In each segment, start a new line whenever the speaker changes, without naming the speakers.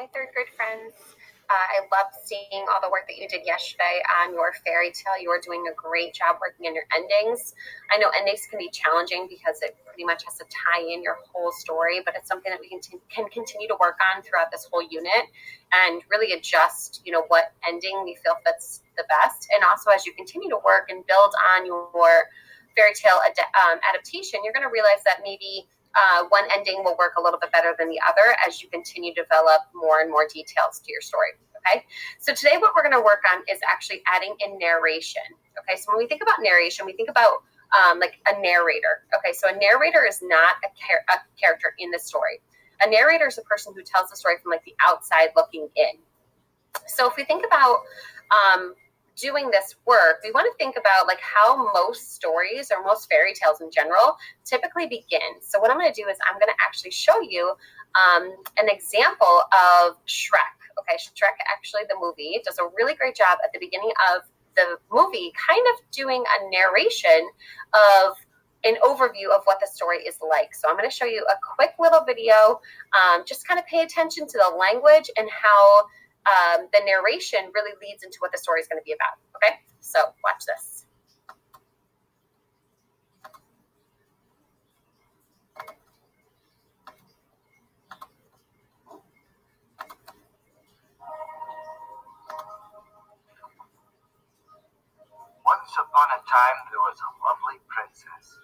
Hi, third grade friends. I loved seeing all the work that you did yesterday on your fairy tale. You were doing a great job working on your endings. I know endings can be challenging because it pretty much has to tie in your whole story, but it's something that we can continue to work on throughout this whole unit and really adjust, what ending we feel fits the best. And also as you continue to work and build on your fairy tale adaptation, you're going to realize that maybe one ending will work a little bit better than the other as you continue to develop more and more details to your story. Okay, so today what we're going to work on is actually adding in narration. Okay, so when we think about narration, we think about like a narrator. Okay, so a narrator is not a character in the story. A narrator is a person who tells the story from like the outside looking in. So if we think about doing this work, we want to think about like how most stories or most fairy tales in general typically begin. So what I'm going to do is I'm going to actually show you an example of Shrek. Okay, Shrek, actually the movie, does a really great job at the beginning of the movie kind of doing a narration of an overview of what the story is like. So I'm going to show you a quick little video. Just kind of pay attention to the language and how the narration really leads into what the story is going to be about. Okay, so watch this.
Once upon a time there was a lovely princess,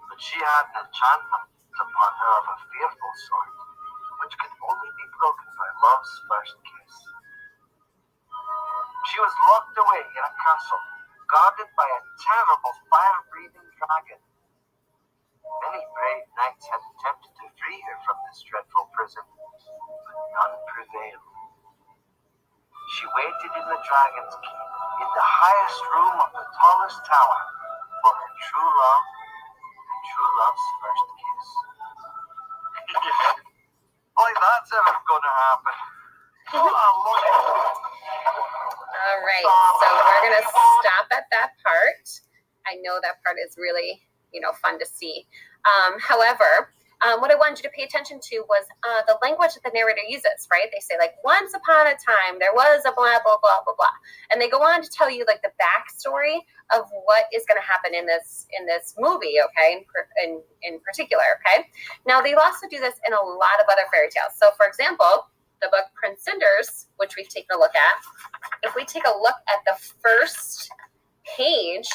but she had an enchantment upon her of a fearful sort, which could only be broken by love's first kiss. She was locked away in a castle, guarded by a terrible fire-breathing dragon. Many brave knights had attempted to free her from this dreadful prison, but none prevailed. She waited in the dragon's keep, in the highest room of the tallest tower, for her true love and true love's first kiss. Only that's ever gonna happen. What a look.
All right, so we're going to stop at that part. I know that part is really, fun to see. However, what I wanted you to pay attention to was the language that the narrator uses, right? They say like, once upon a time, there was a blah, blah, blah, blah, blah. And they go on to tell you like the backstory of what is going to happen in this movie, okay, in particular, okay? Now, they also do this in a lot of other fairy tales. So, for example, the book Prince Cinders, which we've taken a look at, if we take a look at the first page,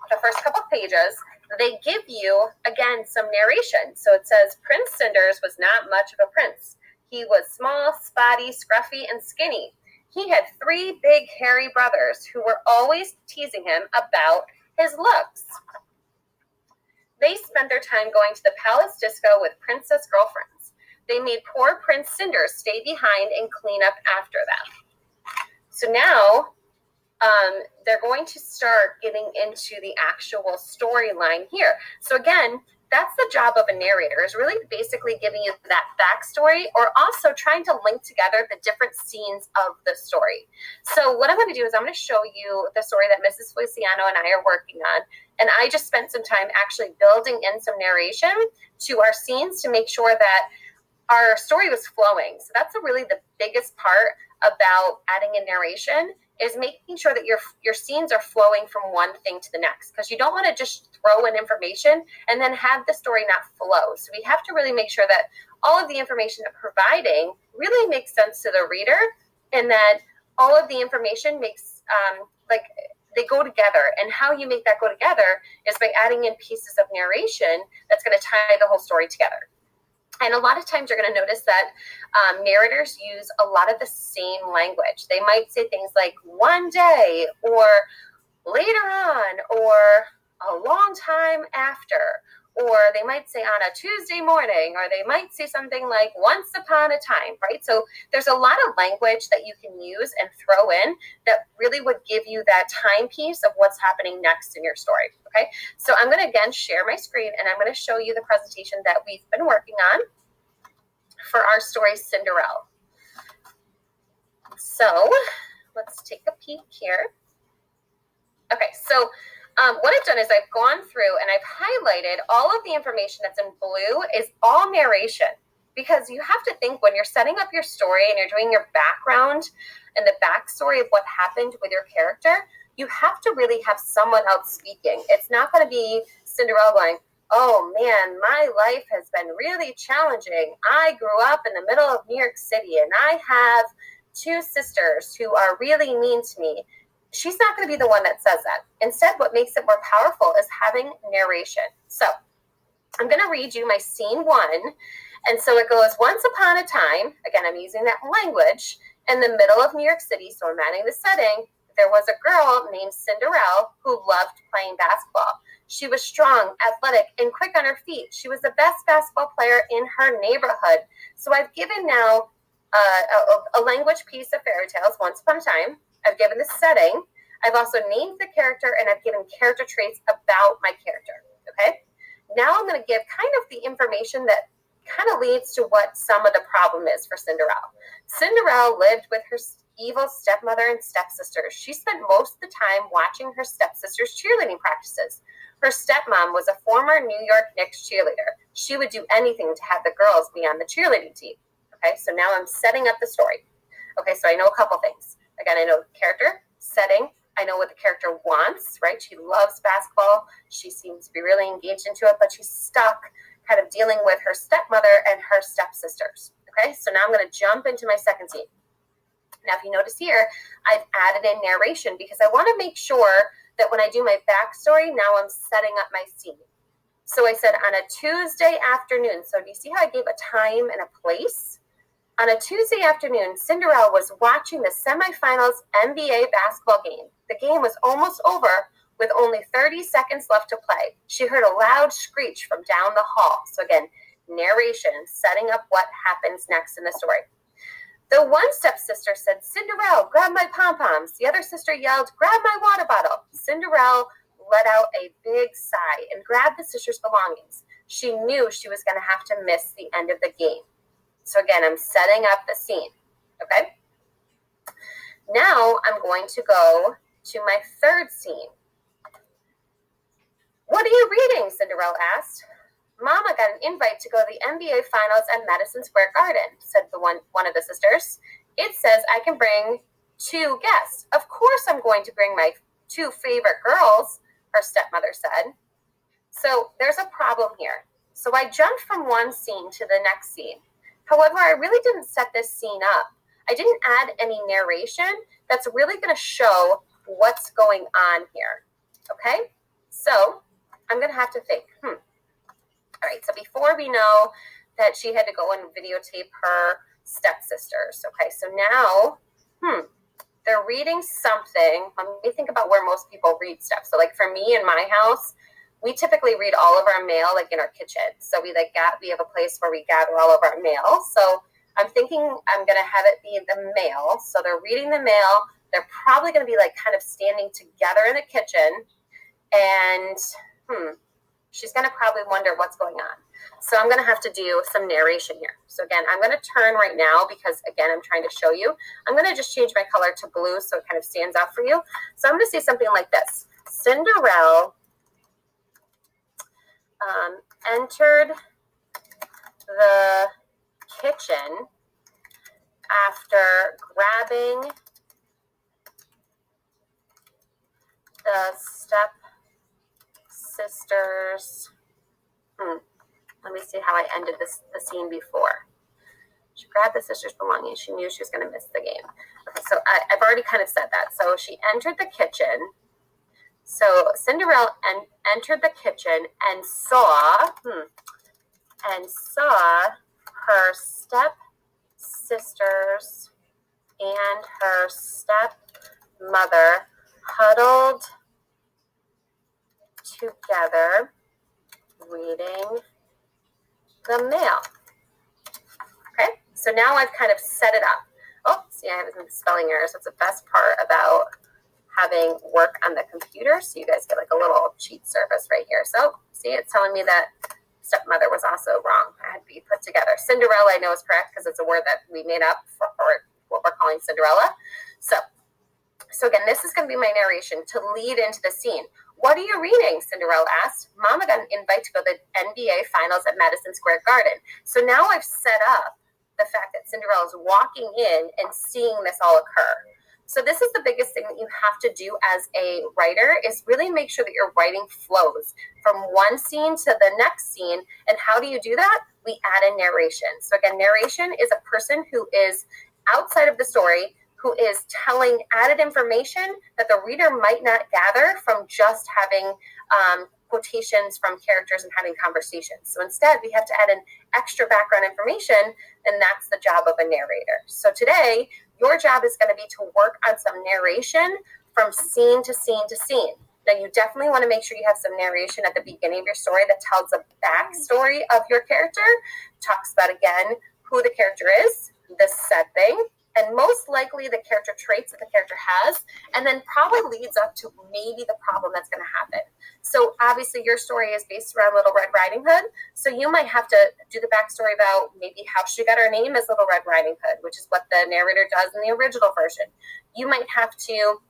the first couple pages, they give you, again, some narration. So it says, Prince Cinders was not much of a prince. He was small, spotty, scruffy, and skinny. He had 3 big, hairy brothers who were always teasing him about his looks. They spent their time going to the palace disco with princess girlfriends. They made poor Prince Cinders stay behind and clean up after them. So now they're going to start getting into the actual storyline here. So again, that's the job of a narrator, is really basically giving you that backstory or also trying to link together the different scenes of the story. So what I'm going to do is I'm going to show you the story that Mrs. Feliciano and I are working on. And I just spent some time actually building in some narration to our scenes to make sure that our story was flowing. So that's really the biggest part about adding in narration, is making sure that your scenes are flowing from one thing to the next, because you don't want to just throw in information and then have the story not flow. So we have to really make sure that all of the information that we're providing really makes sense to the reader, and that all of the information makes they go together. And how you make that go together is by adding in pieces of narration that's going to tie the whole story together. And a lot of times you're going to notice that narrators use a lot of the same language. They might say things like one day, or later on, or a long time after, or they might say on a Tuesday morning, or they might say something like once upon a time, right? So there's a lot of language that you can use and throw in that really would give you that timepiece of what's happening next in your story, okay? So I'm going to again share my screen, and I'm going to show you the presentation that we've been working on for our story Cinderella. So let's take a peek here. Okay, so what I've done is I've gone through and I've highlighted all of the information that's in blue is all narration. Because you have to think when you're setting up your story and you're doing your background and the backstory of what happened with your character, you have to really have someone else speaking. It's not going to be Cinderella going, oh man, my life has been really challenging. I grew up in the middle of New York City and I have two sisters who are really mean to me. She's not going to be the one that says that. Instead, what makes it more powerful is having narration. So I'm going to read you my scene 1. And so it goes, once upon a time, again, I'm using that language, in the middle of New York City, so I'm adding the setting, there was a girl named Cinderella who loved playing basketball. She was strong, athletic, and quick on her feet. She was the best basketball player in her neighborhood. So I've given now a language piece of fairy tales, once upon a time. I've given the setting. I've also named the character, and I've given character traits about my character, okay? Now I'm going to give kind of the information that kind of leads to what some of the problem is for Cinderella. Cinderella lived with her evil stepmother and stepsisters. She spent most of the time watching her stepsisters' cheerleading practices. Her stepmom was a former New York Knicks cheerleader. She would do anything to have the girls be on the cheerleading team. Okay, so now I'm setting up the story. Okay, so I know a couple things. Again, I know the character, setting. I know what the character wants, right? She loves basketball. She seems to be really engaged into it, but she's stuck kind of dealing with her stepmother and her stepsisters. Okay, so now I'm going to jump into my second scene. Now, if you notice here, I've added in narration because I want to make sure that when I do my backstory, now I'm setting up my scene. So I said on a Tuesday afternoon. So do you see how I gave a time and a place? On a Tuesday afternoon, Cinderella was watching the semifinals NBA basketball game. The game was almost over with only 30 seconds left to play. She heard a loud screech from down the hall. So again, narration, setting up what happens next in the story. The one stepsister said, Cinderella, grab my pom-poms. The other sister yelled, grab my water bottle. Cinderella let out a big sigh and grabbed the sister's belongings. She knew she was going to have to miss the end of the game. So again, I'm setting up the scene, okay? Now I'm going to go to my third scene. What are you reading? Cinderella asked. Mama got an invite to go to the NBA Finals at Madison Square Garden, said one of the sisters. It says I can bring 2 guests. Of course I'm going to bring my 2 favorite girls, her stepmother said. So there's a problem here. So I jumped from one scene to the next scene. However, I really didn't set this scene up. I didn't add any narration that's really going to show what's going on here. Okay? So I'm going to have to think, All right, so before we know that she had to go and videotape her stepsisters. Okay, so now, they're reading something. Let me think about where most people read stuff. So like for me in my house, we typically read all of our mail like in our kitchen. So we have a place where we gather all of our mail. So I'm thinking I'm going to have it be the mail. So they're reading the mail. They're probably going to be like kind of standing together in the kitchen. And, she's going to probably wonder what's going on. So I'm going to have to do some narration here. So again, I'm going to turn right now because, again, I'm trying to show you. I'm going to just change my color to blue so it kind of stands out for you. So I'm going to say something like this. Cinderella entered the kitchen after grabbing the stepsisters. Let me see how I ended the scene before. She grabbed the sister's belongings. She knew she was going to miss the game. Okay, so I've already kind of said that. So she entered the kitchen. So Cinderella entered the kitchen and saw her stepsisters and her stepmother huddled together reading the mail. Okay, so now I've kind of set it up. Oh, see, I have some spelling errors. That's the best part about having work on the computer. So you guys get like a little cheat service right here. So see, it's telling me that stepmother was also wrong. I had to be put together. Cinderella, I know is correct because it's a word that we made up for what we're calling Cinderella. So again, this is going to be my narration to lead into the scene. "What are you reading?" Cinderella asked. "Mama got an invite to go to the NBA Finals at Madison Square Garden." So now I've set up the fact that Cinderella is walking in and seeing this all occur. So this is the biggest thing that you have to do as a writer, is really make sure that your writing flows from one scene to the next scene. And how do you do that? We add a narration. So again, narration is a person who is outside of the story, who is telling added information that the reader might not gather from just having quotations from characters and having conversations. So instead, we have to add an extra background information, and that's the job of a narrator. So today, your job is going to be to work on some narration from scene to scene to scene. Now, you definitely want to make sure you have some narration at the beginning of your story that tells a backstory of your character, talks about, again, who the character is, the setting, and most likely the character traits that the character has, and then probably leads up to maybe the problem that's going to happen. So obviously your story is based around Little Red Riding Hood, so you might have to do the backstory about maybe how she got her name as Little Red Riding Hood, which is what the narrator does in the original version. You might have to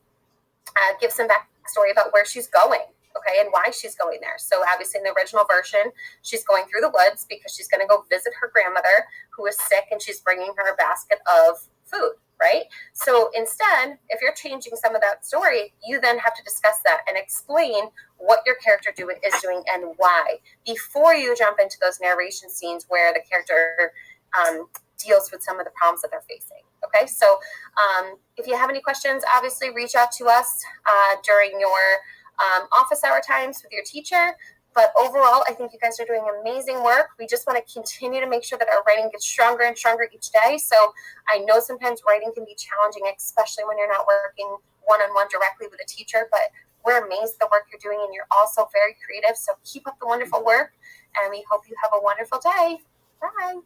give some backstory about where she's going, okay, and why she's going there. So obviously in the original version, she's going through the woods because she's going to go visit her grandmother who is sick, and she's bringing her a basket of food, right? So instead, if you're changing some of that story, you then have to discuss that and explain what your character is doing and why, before you jump into those narration scenes where the character deals with some of the problems that they're facing. Okay, so if you have any questions, obviously reach out to us during your office hour times with your teacher. But overall, I think you guys are doing amazing work. We just want to continue to make sure that our writing gets stronger and stronger each day. So I know sometimes writing can be challenging, especially when you're not working one-on-one directly with a teacher, but we're amazed at the work you're doing, and you're also very creative. So keep up the wonderful work, and we hope you have a wonderful day. Bye.